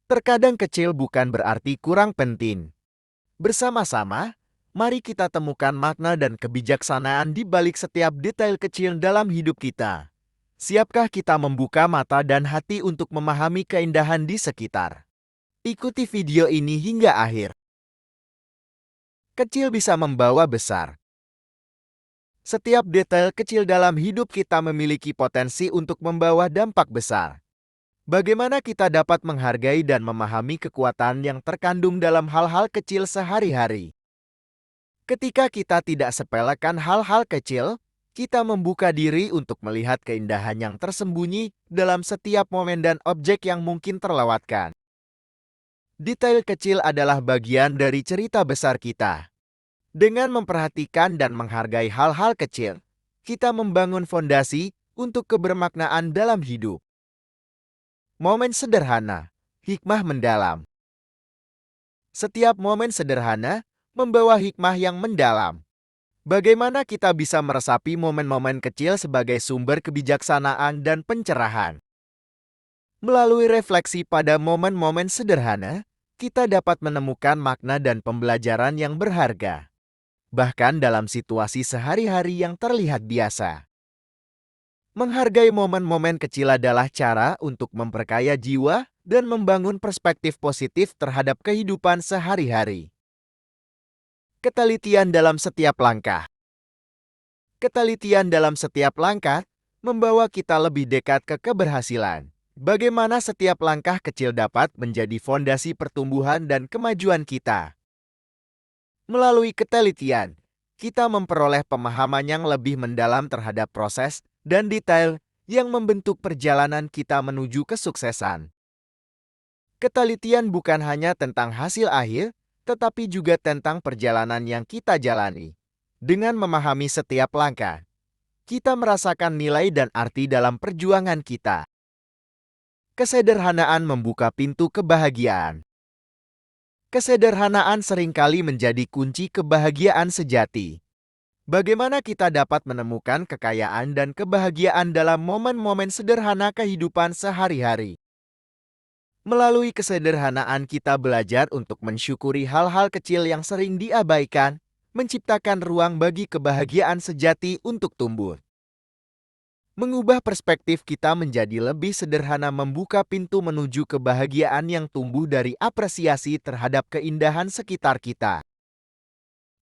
Terkadang kecil bukan berarti kurang penting. Bersama-sama, mari kita temukan makna dan kebijaksanaan di balik setiap detail kecil dalam hidup kita. Siapkah kita membuka mata dan hati untuk memahami keindahan di sekitar? Ikuti video ini hingga akhir. Kecil bisa membawa besar. Setiap detail kecil dalam hidup kita memiliki potensi untuk membawa dampak besar. Bagaimana kita dapat menghargai dan memahami kekuatan yang terkandung dalam hal-hal kecil sehari-hari? Ketika kita tidak sepelekan hal-hal kecil, kita membuka diri untuk melihat keindahan yang tersembunyi dalam setiap momen dan objek yang mungkin terlewatkan. Detail kecil adalah bagian dari cerita besar kita. Dengan memperhatikan dan menghargai hal-hal kecil, kita membangun fondasi untuk kebermaknaan dalam hidup. Momen sederhana, hikmah mendalam. Setiap momen sederhana membawa hikmah yang mendalam. Bagaimana kita bisa meresapi momen-momen kecil sebagai sumber kebijaksanaan dan pencerahan? Melalui refleksi pada momen-momen sederhana, kita dapat menemukan makna dan pembelajaran yang berharga, bahkan dalam situasi sehari-hari yang terlihat biasa. Menghargai momen-momen kecil adalah cara untuk memperkaya jiwa dan membangun perspektif positif terhadap kehidupan sehari-hari. Ketelitian dalam setiap langkah. Ketelitian dalam setiap langkah membawa kita lebih dekat ke keberhasilan. Bagaimana setiap langkah kecil dapat menjadi fondasi pertumbuhan dan kemajuan kita. Melalui ketelitian, kita memperoleh pemahaman yang lebih mendalam terhadap proses dan detail yang membentuk perjalanan kita menuju kesuksesan. Ketelitian bukan hanya tentang hasil akhir, tetapi juga tentang perjalanan yang kita jalani. Dengan memahami setiap langkah, kita merasakan nilai dan arti dalam perjuangan kita. Kesederhanaan membuka pintu kebahagiaan. Kesederhanaan seringkali menjadi kunci kebahagiaan sejati. Bagaimana kita dapat menemukan kekayaan dan kebahagiaan dalam momen-momen sederhana kehidupan sehari-hari? Melalui kesederhanaan kita belajar untuk mensyukuri hal-hal kecil yang sering diabaikan, menciptakan ruang bagi kebahagiaan sejati untuk tumbuh. Mengubah perspektif kita menjadi lebih sederhana membuka pintu menuju kebahagiaan yang tumbuh dari apresiasi terhadap keindahan sekitar kita.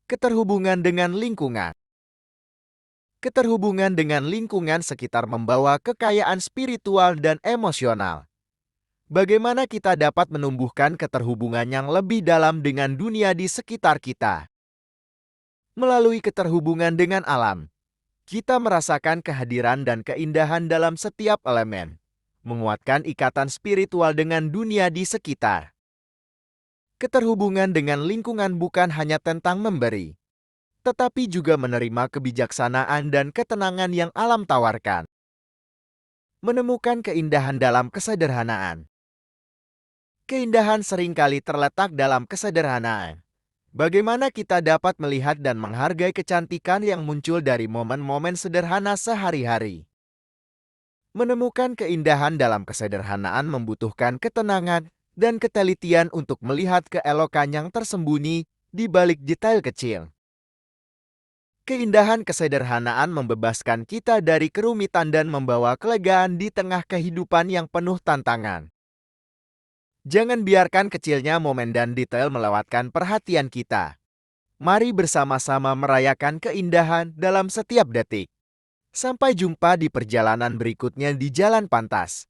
Keterhubungan dengan lingkungan. Keterhubungan dengan lingkungan sekitar membawa kekayaan spiritual dan emosional. Bagaimana kita dapat menumbuhkan keterhubungan yang lebih dalam dengan dunia di sekitar kita? Melalui keterhubungan dengan alam, kita merasakan kehadiran dan keindahan dalam setiap elemen, menguatkan ikatan spiritual dengan dunia di sekitar. Keterhubungan dengan lingkungan bukan hanya tentang memberi, tetapi juga menerima kebijaksanaan dan ketenangan yang alam tawarkan. Menemukan keindahan dalam kesederhanaan. Keindahan seringkali terletak dalam kesederhanaan. Bagaimana kita dapat melihat dan menghargai kecantikan yang muncul dari momen-momen sederhana sehari-hari? Menemukan keindahan dalam kesederhanaan membutuhkan ketenangan dan ketelitian untuk melihat keelokan yang tersembunyi di balik detail kecil. Keindahan kesederhanaan membebaskan kita dari kerumitan dan membawa kelegaan di tengah kehidupan yang penuh tantangan. Jangan biarkan kecilnya momen dan detail melewatkan perhatian kita. Mari bersama-sama merayakan keindahan dalam setiap detik. Sampai jumpa di perjalanan berikutnya di Jalan Pantas.